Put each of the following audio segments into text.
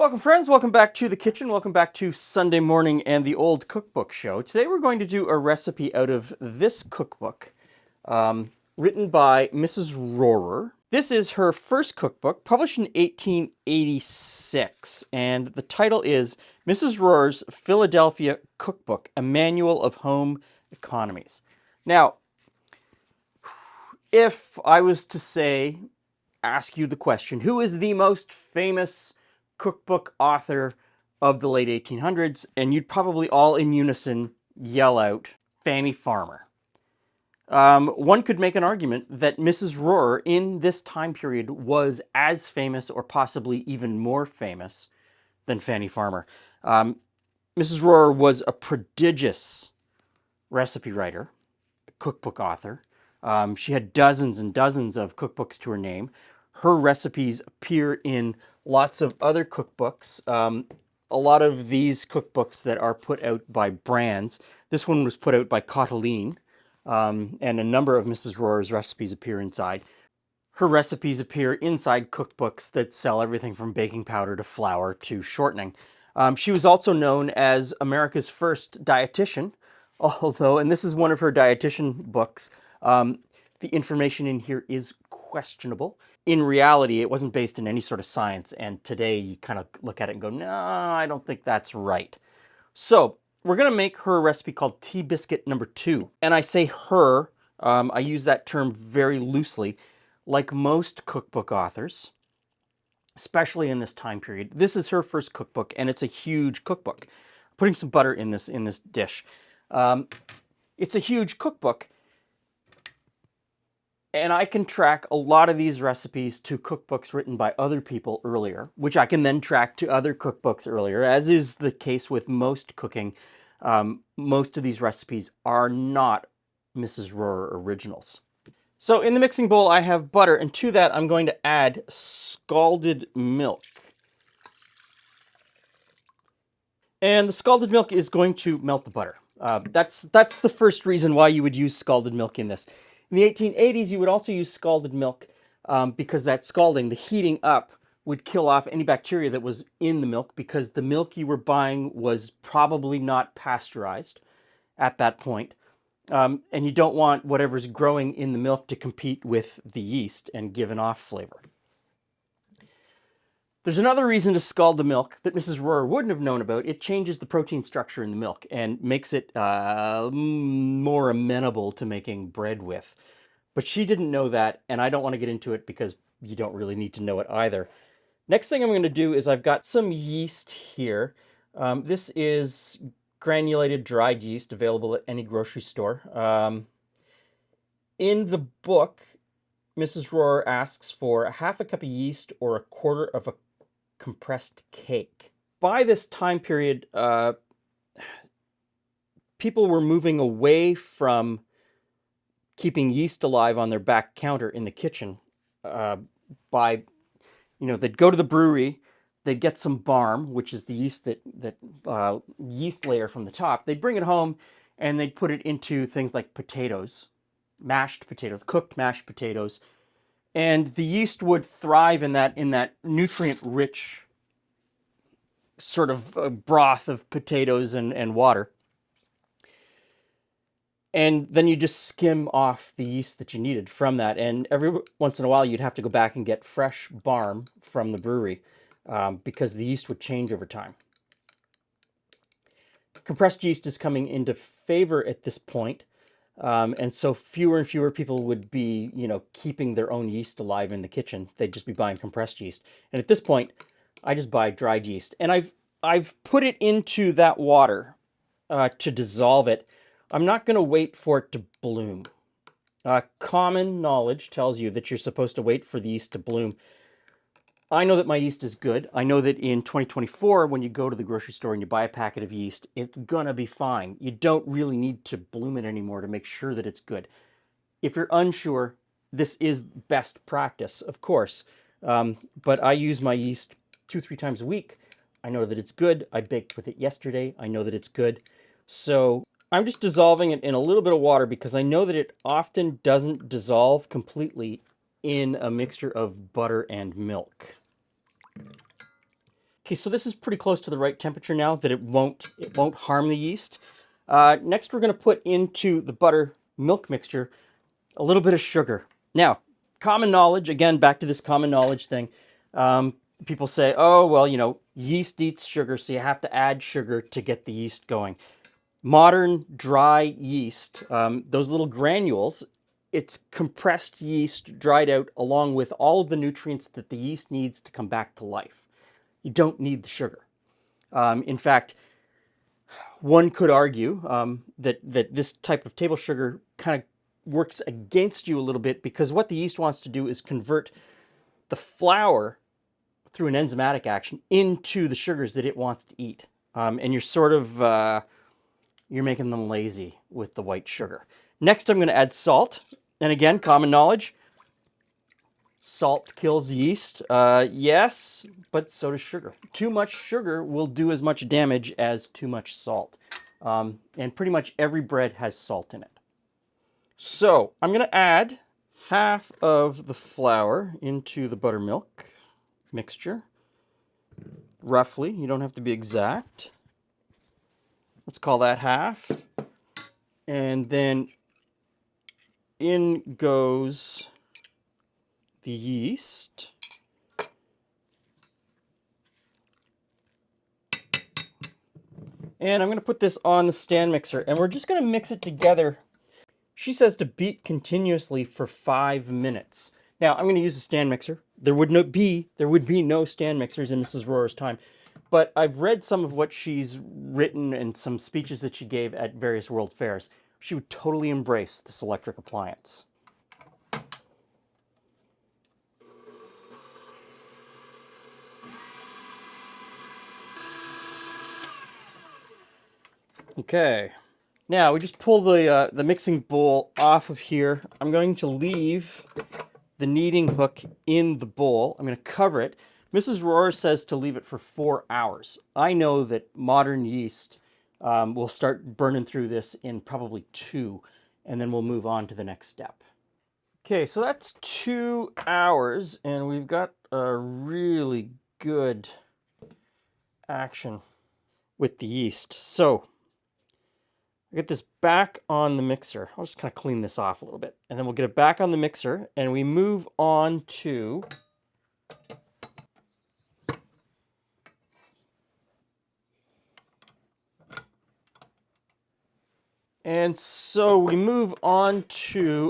Welcome, friends. Welcome back to the kitchen. Welcome back to Sunday morning and the Old Cookbook Show. Today we're going to do a recipe out of this cookbook, written by Mrs. Rorer. This is her first cookbook, published in 1886, and the title is Mrs. Rorer's Philadelphia Cookbook, a Manual of Home Economies. Now, if I was to ask you the question, who is the most famous cookbook author of the late 1800s, and you'd probably all in unison yell out Fanny Farmer. One could make an argument that Mrs. Rorer in this time period was as famous or possibly even more famous than Fanny Farmer. Mrs. Rorer was a prodigious recipe writer, cookbook author. She had dozens and dozens of cookbooks to her name. Her recipes appear in lots of other cookbooks. A lot of these cookbooks that are put out by brands. This one was put out by Cottaline, and a number of Mrs. Rorer's recipes appear inside. Her recipes appear inside cookbooks that sell everything from baking powder to flour to shortening. She was also known as America's first dietitian, although, and this is one of her dietitian books, the information in here is questionable. In reality, it wasn't based in any sort of science, and today you kind of look at it and go, no, I don't think that's right. So we're going to make her a recipe called Tea Biscuit number 2. And I say her, I use that term very loosely. Like most cookbook authors, especially in this time period, this is her first cookbook, and it's a huge cookbook. I'm putting some butter in this dish. It's a huge cookbook, and I can track a lot of these recipes to cookbooks written by other people earlier, which I can then track to other cookbooks earlier, as is the case with most cooking. Most of these recipes are not Mrs. Rorer originals. So in the mixing bowl, I have butter, and to that, I'm going to add scalded milk. And the scalded milk is going to melt the butter. That's the first reason why you would use scalded milk in this. In the 1880s, you would also use scalded milk because that scalding, the heating up, would kill off any bacteria that was in the milk, because the milk you were buying was probably not pasteurized at that point. And you don't want whatever's growing in the milk to compete with the yeast and give an off flavor. There's another reason to scald the milk that Mrs. Rorer wouldn't have known about. It changes the protein structure in the milk and makes it more amenable to making bread with. But she didn't know that, and I don't want to get into it because you don't really need to know it either. Next thing I'm going to do is I've got some yeast here. This is granulated dried yeast available at any grocery store. In the book, Mrs. Rorer asks for half a cup of yeast or a quarter of a compressed cake. By this time period, people were moving away from keeping yeast alive on their back counter in the kitchen by, they'd go to the brewery, they'd get some barm, which is the yeast yeast layer from the top. They'd bring it home and they'd put it into things like potatoes, mashed potatoes, cooked mashed potatoes. And the yeast would thrive in that nutrient-rich sort of broth of potatoes and water. And then you just skim off the yeast that you needed from that. And every once in a while, you'd have to go back and get fresh barm from the brewery because the yeast would change over time. Compressed yeast is coming into favor at this point. And so fewer and fewer people would be, keeping their own yeast alive in the kitchen. They'd just be buying compressed yeast. And at this point, I just buy dried yeast. And I've put it into that water to dissolve it. I'm not going to wait for it to bloom. Common knowledge tells you that you're supposed to wait for the yeast to bloom. I know that my yeast is good. I know that in 2024, when you go to the grocery store and you buy a packet of yeast, it's gonna be fine. You don't really need to bloom it anymore to make sure that it's good. If you're unsure, this is best practice, of course. But I use my yeast 2-3 times a week. I know that it's good. I baked with it yesterday. I know that it's good. So I'm just dissolving it in a little bit of water because I know that it often doesn't dissolve completely in a mixture of butter and milk. Okay, so this is pretty close to the right temperature now that it won't harm the yeast. Next, we're going to put into the buttermilk mixture a little bit of sugar. Now, common knowledge, again, back to this common knowledge thing. People say, oh, well, you know, yeast eats sugar, so you have to add sugar to get the yeast going. Modern dry yeast, those little granules, it's compressed yeast dried out along with all of the nutrients that the yeast needs to come back to life. You don't need the sugar. In fact, one could argue that this type of table sugar kind of works against you a little bit, because what the yeast wants to do is convert the flour through an enzymatic action into the sugars that it wants to eat. And you're sort of, you're making them lazy with the white sugar. Next, I'm going to add salt. And again, common knowledge, salt kills yeast. Yes, but so does sugar. Too much sugar will do as much damage as too much salt. And pretty much every bread has salt in it. So I'm going to add half of the flour into the buttermilk mixture. Roughly, you don't have to be exact. Let's call that half. And then in goes the yeast. And I'm going to put this on the stand mixer, and we're just going to mix it together. She says to beat continuously for 5 minutes. Now, I'm going to use a stand mixer. There would be no stand mixers in Mrs. Rorer's time, but I've read some of what she's written and some speeches that she gave at various world fairs. She would totally embrace this electric appliance. Okay, now we just pull the mixing bowl off of here. I'm going to leave the kneading hook in the bowl. I'm going to cover it. Mrs. Rorer says to leave it for 4 hours. I know that modern yeast will start burning through this in probably 2, and then we'll move on to the next step. Okay, so that's 2 hours, and we've got a really good action with the yeast. So get this back on the mixer. I'll just kind of clean this off a little bit, and then we'll get it back on the mixer, and we move on to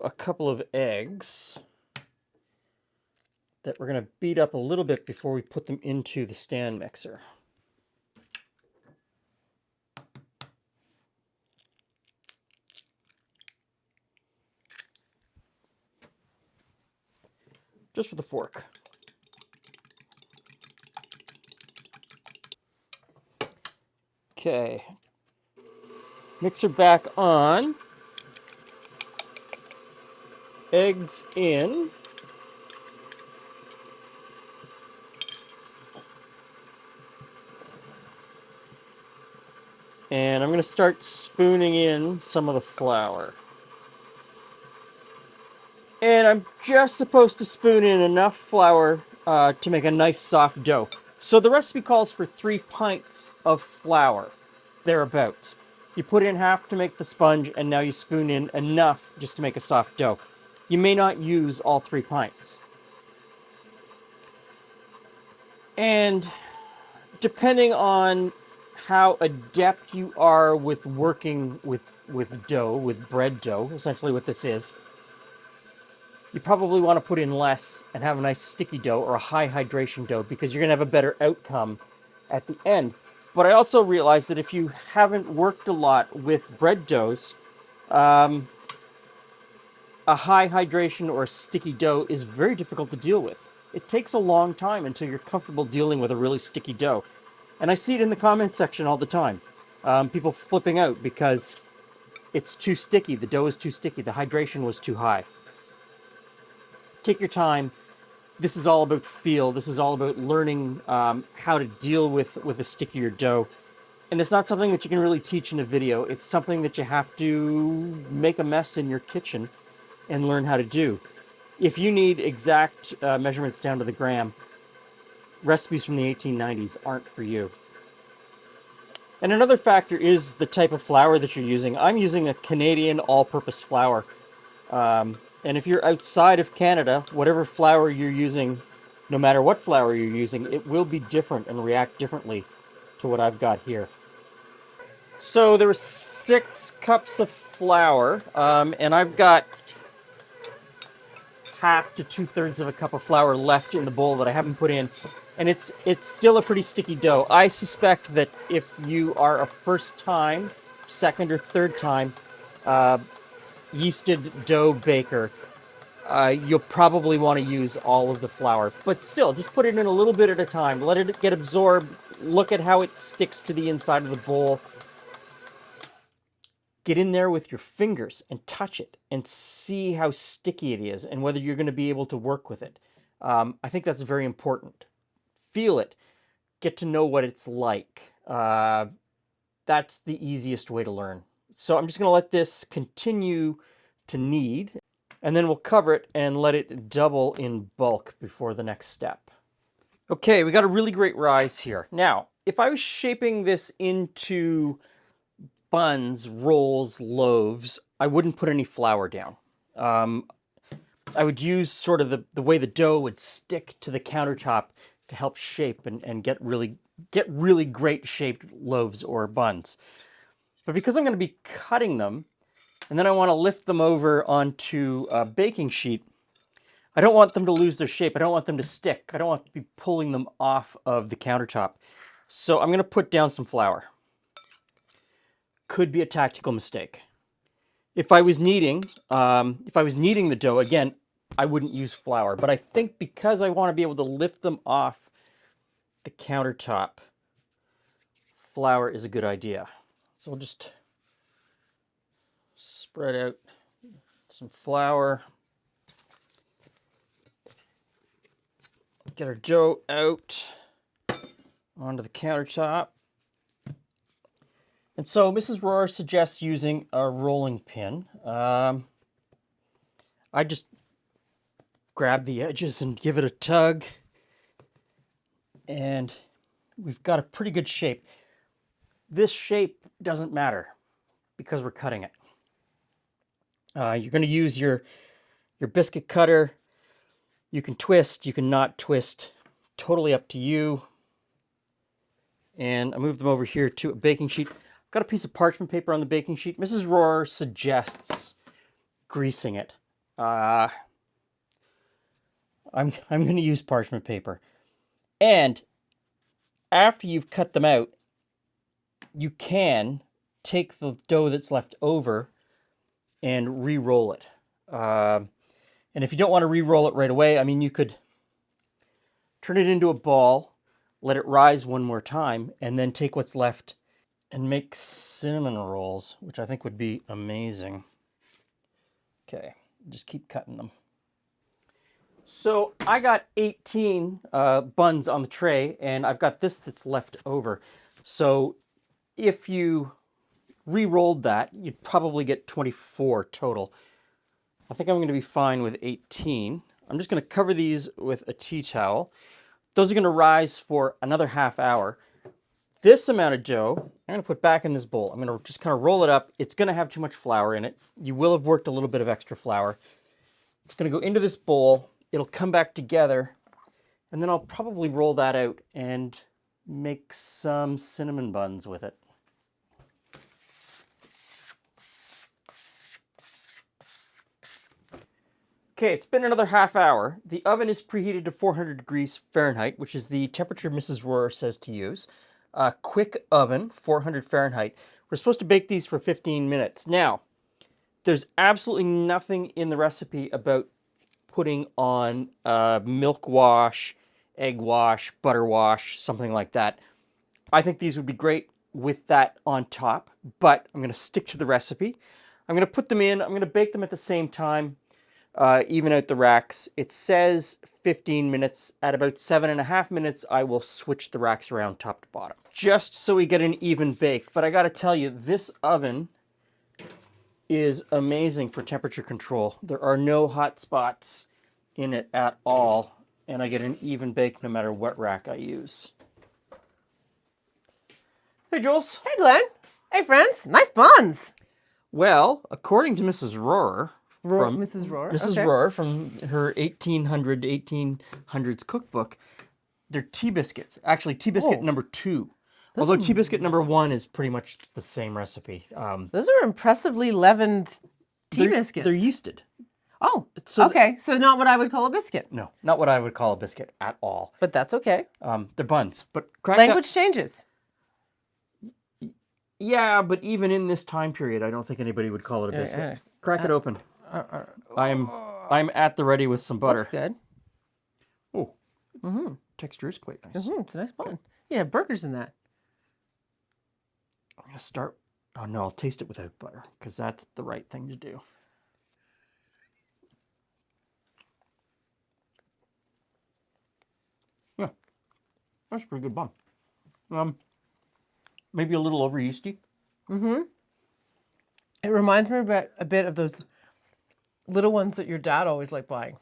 a couple of eggs that we're going to beat up a little bit before we put them into the stand mixer. Just with a fork. Okay. Mixer back on. Eggs in. And I'm going to start spooning in some of the flour. And I'm just supposed to spoon in enough flour to make a nice soft dough. So the recipe calls for 3 pints of flour, thereabouts. You put in half to make the sponge, and now you spoon in enough just to make a soft dough. You may not use all 3 pints. And depending on how adept you are with working with dough, with bread dough, essentially what this is, you probably want to put in less and have a nice sticky dough or a high hydration dough, because you're going to have a better outcome at the end. But I also realize that if you haven't worked a lot with bread doughs, a high hydration or a sticky dough is very difficult to deal with. It takes a long time until you're comfortable dealing with a really sticky dough. And I see it in the comment section all the time. People flipping out because it's too sticky, the dough is too sticky, the hydration was too high. Take your time. This is all about feel. This is all about learning how to deal with a stickier dough. And it's not something that you can really teach in a video. It's something that you have to make a mess in your kitchen and learn how to do. If you need exact measurements down to the gram, recipes from the 1890s aren't for you. And another factor is the type of flour that you're using. I'm using a Canadian all-purpose flour. And if you're outside of Canada, whatever flour you're using, no matter what flour you're using, it will be different and react differently to what I've got here. So there were 6 cups of flour, and I've got half to 2/3 of a cup of flour left in the bowl that I haven't put in. And it's still a pretty sticky dough. I suspect that if you are a first time, second or third time yeasted dough baker, you'll probably want to use all of the flour. But still, just put it in a little bit at a time. Let it get absorbed. Look at how it sticks to the inside of the bowl. Get in there with your fingers and touch it and see how sticky it is and whether you're going to be able to work with it. I think that's very important. Feel it. Get to know what it's like. That's the easiest way to learn. So I'm just going to let this continue to knead, and then we'll cover it and let it double in bulk before the next step. Okay, we got a really great rise here. Now, if I was shaping this into buns, rolls, loaves, I wouldn't put any flour down. I would use sort of the way the dough would stick to the countertop to help shape and get really great shaped loaves or buns. But because I'm going to be cutting them, and then I want to lift them over onto a baking sheet, I don't want them to lose their shape. I don't want them to stick. I don't want to be pulling them off of the countertop. So I'm going to put down some flour. Could be a tactical mistake. If I was kneading the dough, again, I wouldn't use flour. But I think because I want to be able to lift them off the countertop, flour is a good idea. So we'll just spread out some flour. Get our dough out onto the countertop. And so Mrs. Rorer suggests using a rolling pin. I just grab the edges and give it a tug. And we've got a pretty good shape. This shape doesn't matter because we're cutting it. You're going to use your biscuit cutter. You can twist, you can not twist. Totally up to you. And I move them over here to a baking sheet. I've got a piece of parchment paper on the baking sheet. Mrs. Rorer suggests greasing it. I'm going to use parchment paper. And after you've cut them out, you can take the dough that's left over and re-roll it. And if you don't want to re-roll it right away, I mean, you could turn it into a ball, let it rise one more time, and then take what's left and make cinnamon rolls, which I think would be amazing. Okay, just keep cutting them. So I got 18 buns on the tray, and I've got this that's left over. So if you re-rolled that, you'd probably get 24 total. I think I'm going to be fine with 18. I'm just going to cover these with a tea towel. Those are going to rise for another half hour. This amount of dough, I'm going to put back in this bowl. I'm going to just kind of roll it up. It's going to have too much flour in it. You will have worked a little bit of extra flour. It's going to go into this bowl. It'll come back together. And then I'll probably roll that out and make some cinnamon buns with it. Okay, it's been another half hour. The oven is preheated to 400 degrees Fahrenheit, which is the temperature Mrs. Rorer says to use. A quick oven, 400 Fahrenheit. We're supposed to bake these for 15 minutes. Now, there's absolutely nothing in the recipe about putting on milk wash, egg wash, butter wash, something like that. I think these would be great with that on top, but I'm going to stick to the recipe. I'm going to put them in. I'm going to bake them at the same time. Even out the racks. It says 15 minutes. At about 7.5 minutes, I will switch the racks around top to bottom, just so we get an even bake. But I got to tell you, this oven is amazing for temperature control. There are no hot spots in it at all. and I get an even bake no matter what rack I use. Hey, Jules. Hey, Glen. Hey, friends. Nice buns. Well, according to Mrs. Rorer, Mrs. Rorer. Mrs. Okay. Rorer from her 1800s cookbook, they're tea biscuits. Actually, tea biscuit Oh. number 2. Although tea biscuit number 1 is pretty much the same recipe. Those are impressively leavened tea biscuits. They're yeasted. Oh, So okay. So not what I would call a biscuit. No, not what I would call a biscuit at all. But that's okay. They're buns. But crack Language changes. Yeah, but even in this time period, I don't think anybody would call it a biscuit. Crack it open. I'm at the ready with some butter. That's good. Oh, texture is quite nice. It's a nice bun. Yeah, burgers in that. I'm gonna start. Oh no, I'll taste it without butter because that's the right thing to do. Yeah, that's a pretty good bun. Maybe a little over yeasty. It reminds me a bit of those little ones that your dad always liked buying.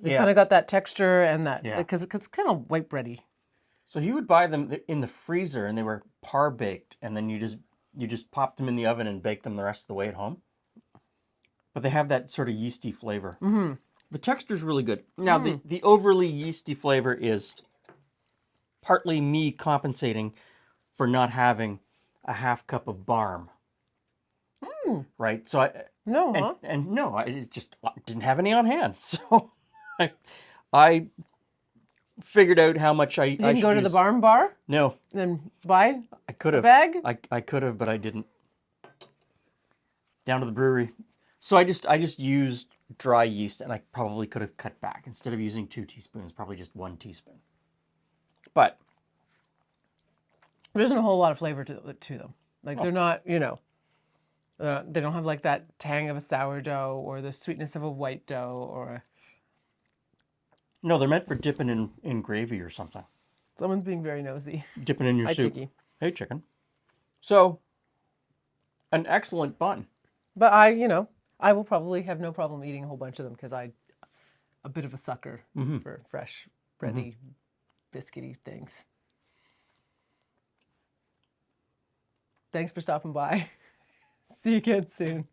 They kind of got that texture and that, because it's kind of white bready. So he would buy them in the freezer, and they were par baked, and then you just popped them in the oven and baked them the rest of the way at home. But they have that sort of yeasty flavor. The texture's really good. Now the overly yeasty flavor is partly me compensating for not having a half cup of barm. Right? So I just didn't have any on hand. So I figured out how much I didn't should go to use. the barn bar? No. Then buy I could have. bag? I could have, but I didn't. Down to the brewery. So I just used dry yeast, and I probably could have cut back. Instead of using 2 teaspoons, probably just 1 teaspoon. But There isn't a whole lot of flavor to them. Like they're not, they don't have like that tang of a sourdough or the sweetness of a white dough or no, they're meant for dipping in gravy or something. someone's being very nosy. Dipping in your Hi, soup. Chicky. Hey, chicken. So, an excellent bun. But I will probably have no problem eating a whole bunch of them because I'm a bit of a sucker for fresh, bready, biscuity things. Thanks for stopping by. See you again soon.